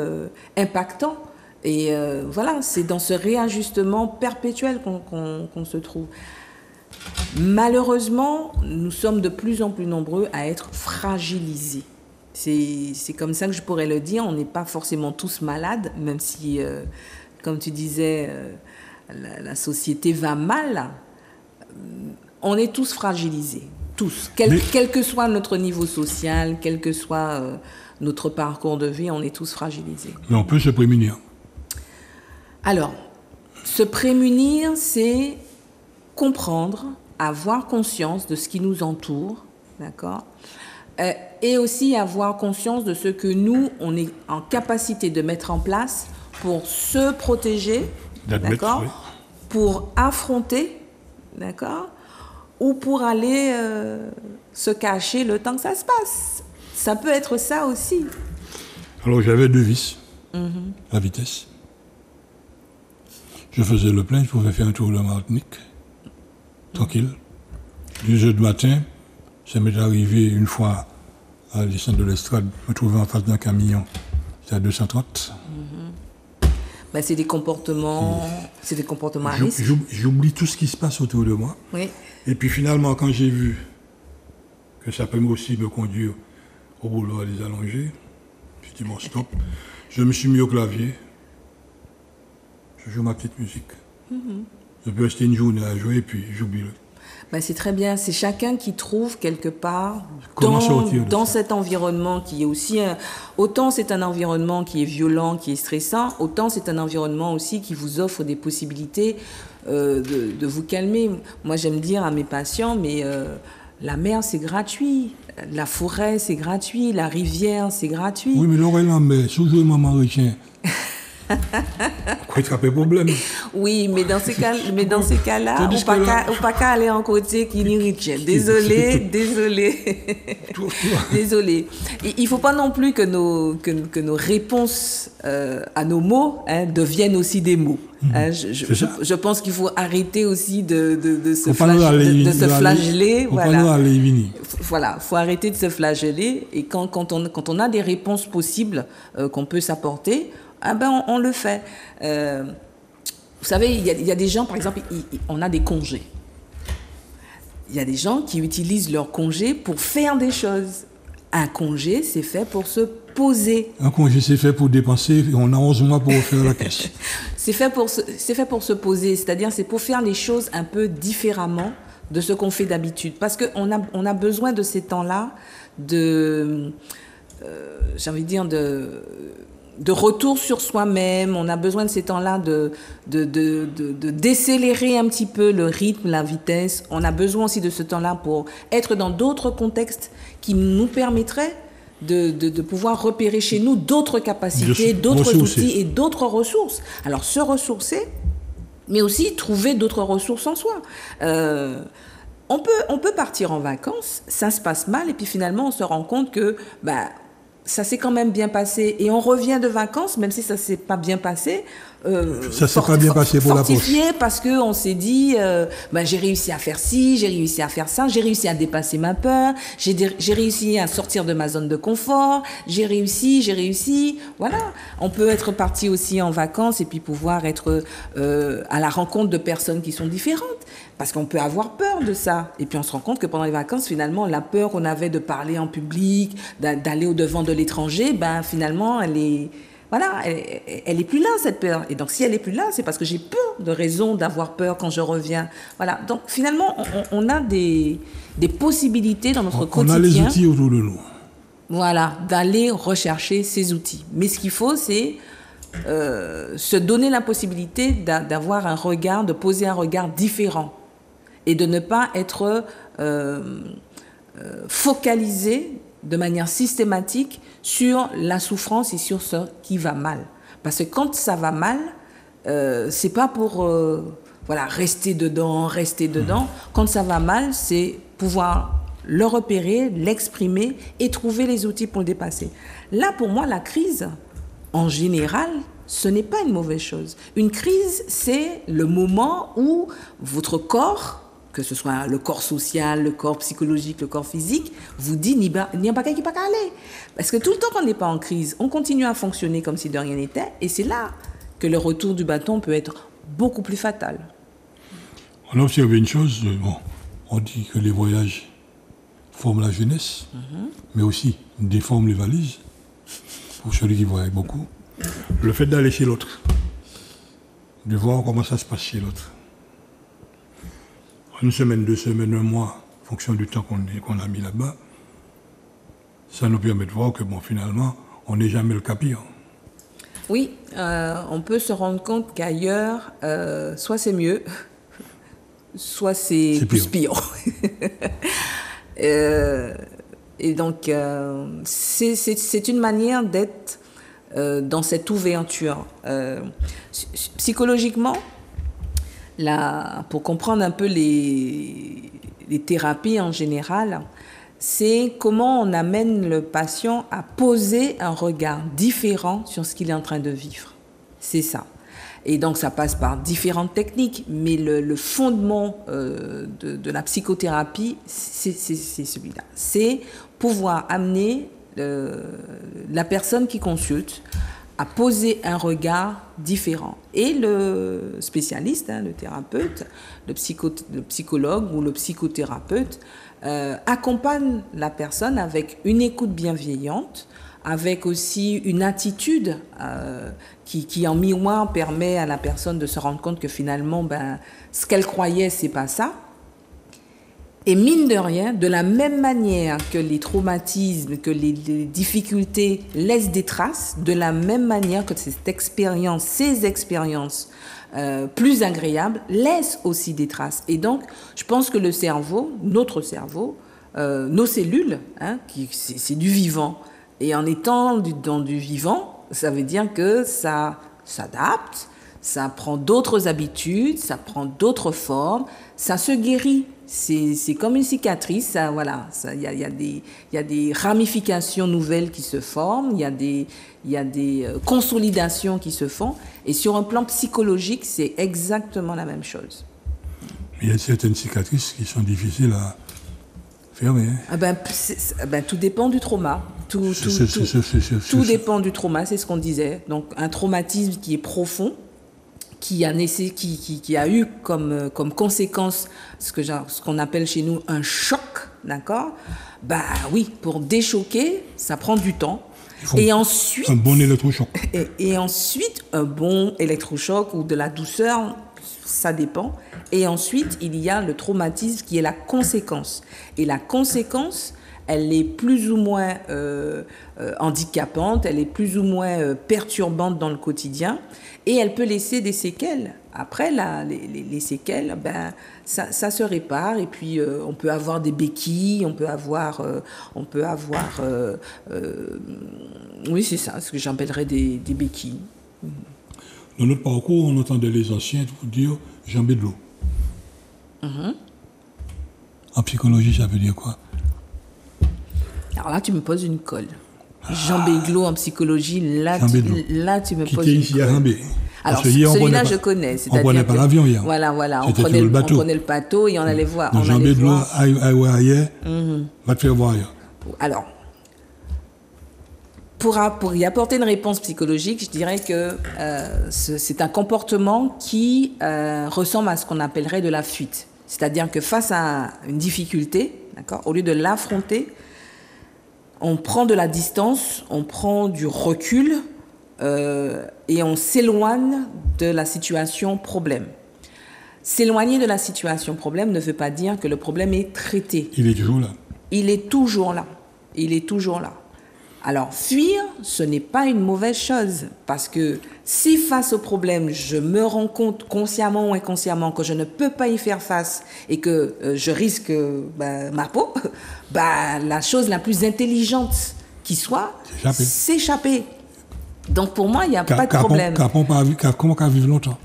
impactantes. Et voilà, c'est dans ce réajustement perpétuel qu'on se trouve. Malheureusement, nous sommes de plus en plus nombreux à être fragilisés. C'est comme ça que je pourrais le dire. On n'est pas forcément tous malades, même si, comme tu disais, la société va mal. On est tous fragilisés, tous. Quel que soit notre niveau social, quel que soit notre parcours de vie, on est tous fragilisés. Mais on peut se prémunir. Alors, se prémunir, c'est comprendre, avoir conscience de ce qui nous entoure, d'accord, et aussi avoir conscience de ce que nous, on est en capacité de mettre en place pour se protéger, d'accord, oui, pour affronter, d'accord, ou pour aller se cacher le temps que ça se passe. Ça peut être ça aussi. Alors j'avais 2 vices, la vitesse. Je faisais le plein, je pouvais faire un tour de Martinique, tranquille. 2 heures du matin, ça m'est arrivé une fois à la descente de l'Estrade, me trouver en face d'un camion, c'était à 230. Ben, c'est des comportements à risque. J'oublie tout ce qui se passe autour de moi. Oui. Et puis finalement, quand j'ai vu que ça peut aussi me conduire au boulot à les allonger, j'ai dit bon, stop. Je me suis mis au clavier. Je joue ma petite musique. Je peux rester une journée à jouer et puis j'oublie. Ben c'est très bien. C'est chacun qui trouve quelque part dans cet environnement qui est aussi... autant c'est un environnement qui est violent, qui est stressant, autant c'est un environnement aussi qui vous offre des possibilités de vous calmer. Moi, j'aime dire à mes patients, mais la mer, c'est gratuit. La forêt, c'est gratuit. La rivière, c'est gratuit. Oui, mais l'oreille en mer, toujours maman retient. Quoi, il y a problème. Oui, mais dans ces cas-là, on ne peut pas aller en côté qui n'y retient. Désolé. Désolé. Il ne faut pas non plus que nos réponses à nos mots deviennent aussi des mots. Je pense qu'il faut arrêter aussi de se flageller. Voilà, faut arrêter de se flageller. Et quand on a des réponses possibles qu'on peut s'apporter, ah ben on le fait. Vous savez, il y a des gens, par exemple, on a des congés. Il y a des gens qui utilisent leur congé pour faire des choses. Un congé, c'est fait pour se poser. Un congé, c'est fait pour dépenser. On a 11 mois pour faire la caisse. C'est fait pour se poser. C'est-à-dire, c'est pour faire les choses un peu différemment de ce qu'on fait d'habitude. Parce qu'on a besoin de ces temps-là j'ai envie de dire, de retour sur soi-même. On a besoin de ces temps-là de décélérer un petit peu le rythme, la vitesse. On a besoin aussi de ce temps-là pour être dans d'autres contextes qui nous permettraient de pouvoir repérer chez nous d'autres capacités, d'autres outils et d'autres ressources. Alors, se ressourcer, mais aussi trouver d'autres ressources en soi. On peut partir en vacances, ça se passe mal, et puis finalement, on se rend compte que ça s'est quand même bien passé. Et on revient de vacances, même si ça ne s'est pas bien passé. Ça ne s'est pas bien passé pour la poche. Parce qu'on s'est dit, j'ai réussi à faire ci, j'ai réussi à faire ça, j'ai réussi à dépasser ma peur, j'ai réussi à sortir de ma zone de confort, j'ai réussi. Voilà. On peut être parti aussi en vacances et puis pouvoir être à la rencontre de personnes qui sont différentes. Parce qu'on peut avoir peur de ça. Et puis on se rend compte que pendant les vacances, finalement, la peur qu'on avait de parler en public, d'aller au-devant de l'étranger, finalement, elle voilà, elle est plus là, cette peur. Et donc, si elle est plus là, c'est parce que j'ai peu de raisons d'avoir peur quand je reviens. Voilà. Donc, finalement, on a des possibilités dans notre quotidien. On a les outils autour de nous. Voilà, d'aller rechercher ces outils. Mais ce qu'il faut, c'est se donner la possibilité d'avoir un regard, de poser un regard différent. Et de ne pas être focalisé de manière systématique sur la souffrance et sur ce qui va mal. Parce que quand ça va mal, c'est pas pour rester dedans. Quand ça va mal, c'est pouvoir le repérer, l'exprimer et trouver les outils pour le dépasser. Là, pour moi, la crise, en général, ce n'est pas une mauvaise chose. Une crise, c'est le moment où votre corps, que ce soit le corps social, le corps psychologique, le corps physique, vous dit il n'y a pas qui pas aller. Parce que tout le temps qu'on n'est pas en crise, on continue à fonctionner comme si de rien n'était, et c'est là que le retour du bâton peut être beaucoup plus fatal. On a observé une chose, on dit que les voyages forment la jeunesse, mais aussi déforment les valises, pour celui qui voyage beaucoup. Le fait d'aller chez l'autre, de voir comment ça se passe chez l'autre. Une semaine, 2 semaines, 1 mois, en fonction du temps qu'on a mis là-bas, ça nous permet de voir que, finalement, on n'est jamais le cas pire. Oui, on peut se rendre compte qu'ailleurs, soit c'est mieux, soit c'est plus pire. Et donc, c'est une manière d'être dans cette ouverture. Psychologiquement, pour comprendre un peu les thérapies en général, c'est comment on amène le patient à poser un regard différent sur ce qu'il est en train de vivre. C'est ça. Et donc, ça passe par différentes techniques, mais le fondement de la psychothérapie, c'est celui-là. C'est pouvoir amener la personne qui consulte à poser un regard différent. Et le spécialiste, le thérapeute, le psychologue ou le psychothérapeute accompagne la personne avec une écoute bienveillante, avec aussi une attitude qui en miroir permet à la personne de se rendre compte que finalement, ce qu'elle croyait, c'est pas ça. Et mine de rien, de la même manière que les traumatismes, que les difficultés laissent des traces, de la même manière que ces expériences plus agréables laissent aussi des traces. Et donc, je pense que le cerveau, notre cerveau, nos cellules, c'est du vivant. Et en étant dans du vivant, ça veut dire que ça s'adapte, ça prend d'autres habitudes, ça prend d'autres formes, ça se guérit. C'est comme une cicatrice, il y a des ramifications nouvelles qui se forment, il y a des consolidations qui se font, et sur un plan psychologique, c'est exactement la même chose. Il y a certaines cicatrices qui sont difficiles à fermer. Tout dépend du trauma. Tout dépend du trauma, c'est ce qu'on disait. Donc un traumatisme qui est profond, qui a eu comme conséquence ce qu'on appelle chez nous un choc, d'accord ? Oui, pour déchoquer, ça prend du temps. Et ensuite, un bon électrochoc. Et ensuite, un bon électrochoc ou de la douceur, ça dépend. Et ensuite, il y a le traumatisme qui est la conséquence. Et la conséquence, elle est plus ou moins handicapante, elle est plus ou moins perturbante dans le quotidien, et elle peut laisser des séquelles. Après, les séquelles, ça se répare, et puis on peut avoir des béquilles, on peut avoir oui, c'est ça, ce que j'appellerais des béquilles. Dans notre parcours, on entendait les anciens vous dire « jamber de l'eau ». En psychologie, ça veut dire quoi? Alors là, tu me poses une colle. Jamber de l'eau en psychologie, là, tu me poses une colle. Alors, celui-là, je connais. On ne prenait pas l'avion hier. Voilà. On prenait le bateau et on allait voir. Donc, jamber de l'eau, ailleurs, va te faire voir ailleurs. Alors, pour y apporter une réponse psychologique, je dirais que c'est un comportement qui ressemble à ce qu'on appellerait de la fuite. C'est-à-dire que face à une difficulté, d'accord, au lieu de l'affronter, on prend de la distance, on prend du recul et on s'éloigne de la situation problème. S'éloigner de la situation problème ne veut pas dire que le problème est traité. Il est toujours là. Il est toujours là. Il est toujours là. Alors, fuir, ce n'est pas une mauvaise chose, parce que si face au problème, je me rends compte consciemment ou inconsciemment que je ne peux pas y faire face et que je risque ma peau, la chose la plus intelligente qui soit, s'échapper. Donc pour moi, il n'y a pas de problème. Comment qu'à vivre longtemps?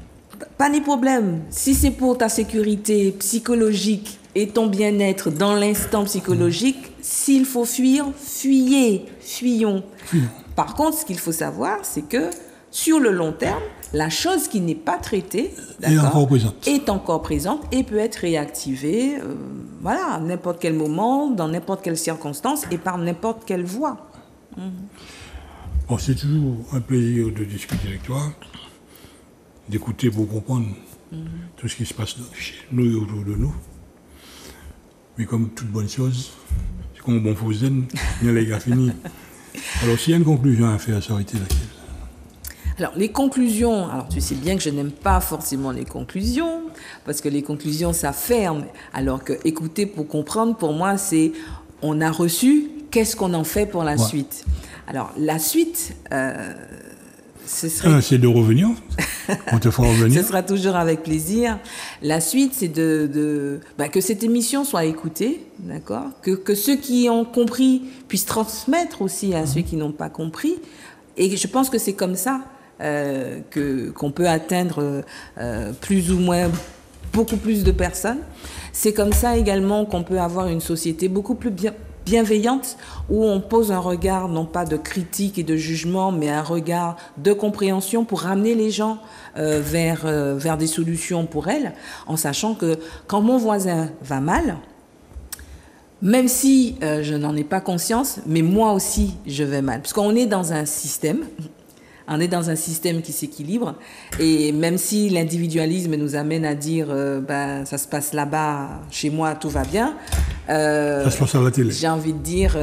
Pas de problème. Si c'est pour ta sécurité psychologique et ton bien-être dans l'instant psychologique, s'il faut fuir, fuyons. Par contre, ce qu'il faut savoir, c'est que sur le long terme, la chose qui n'est pas traitée est encore présente et peut être réactivée à n'importe quel moment, dans n'importe quelle circonstance et par n'importe quelle voie. Bon, c'est toujours un plaisir de discuter avec toi, d'écouter pour comprendre tout ce qui se passe chez nous et autour de nous. Mais comme toute bonne chose, c'est comme un bon faux zen, il y a les gars finis. Alors, s'il y a une conclusion à faire, ça aurait été laquelle? Alors, les conclusions, alors tu sais bien que je n'aime pas forcément les conclusions, parce que les conclusions, ça ferme. Alors que écouter pour comprendre, pour moi, c'est on a reçu, qu'est-ce qu'on en fait pour la suite? Alors, la suite, ce serait... c'est de revenir. On te fera revenir. Ce sera toujours avec plaisir. La suite, c'est que cette émission soit écoutée, d'accord, que ceux qui ont compris puissent transmettre aussi à ceux qui n'ont pas compris. Et je pense que c'est comme ça qu'on peut atteindre plus ou moins beaucoup plus de personnes. C'est comme ça également qu'on peut avoir une société beaucoup plus bienveillante, où on pose un regard non pas de critique et de jugement, mais un regard de compréhension pour ramener les gens vers des solutions pour elles, en sachant que quand mon voisin va mal, même si je n'en ai pas conscience, mais moi aussi je vais mal, parce qu'on est dans un système. On est dans un système qui s'équilibre, et même si l'individualisme nous amène à dire ça se passe là-bas, chez moi tout va bien, ça se passe à la télé. J'ai envie de dire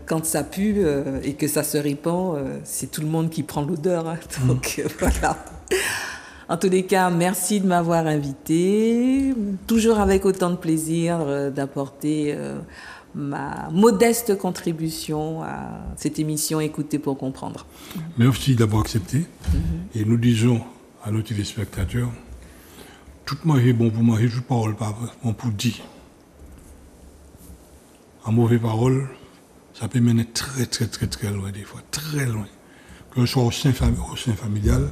quand ça pue et que ça se répand, c'est tout le monde qui prend l'odeur. Donc voilà. En tous les cas, merci de m'avoir invité. Toujours avec autant de plaisir d'apporter ma modeste contribution à cette émission Écouter pour comprendre. Merci d'avoir accepté. Et nous disons à nos téléspectateurs, tout manger bon pour manger, toute parole pas bon pour dire. En mauvaise parole, ça peut mener très très très très loin des fois, très loin. Que ce soit au sein familial,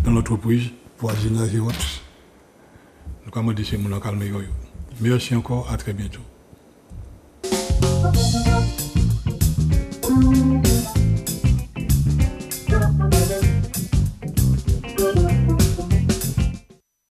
dans l'entreprise, voisinage et autres. Nous avons dit que c'est mon calme. Merci encore, à très bientôt.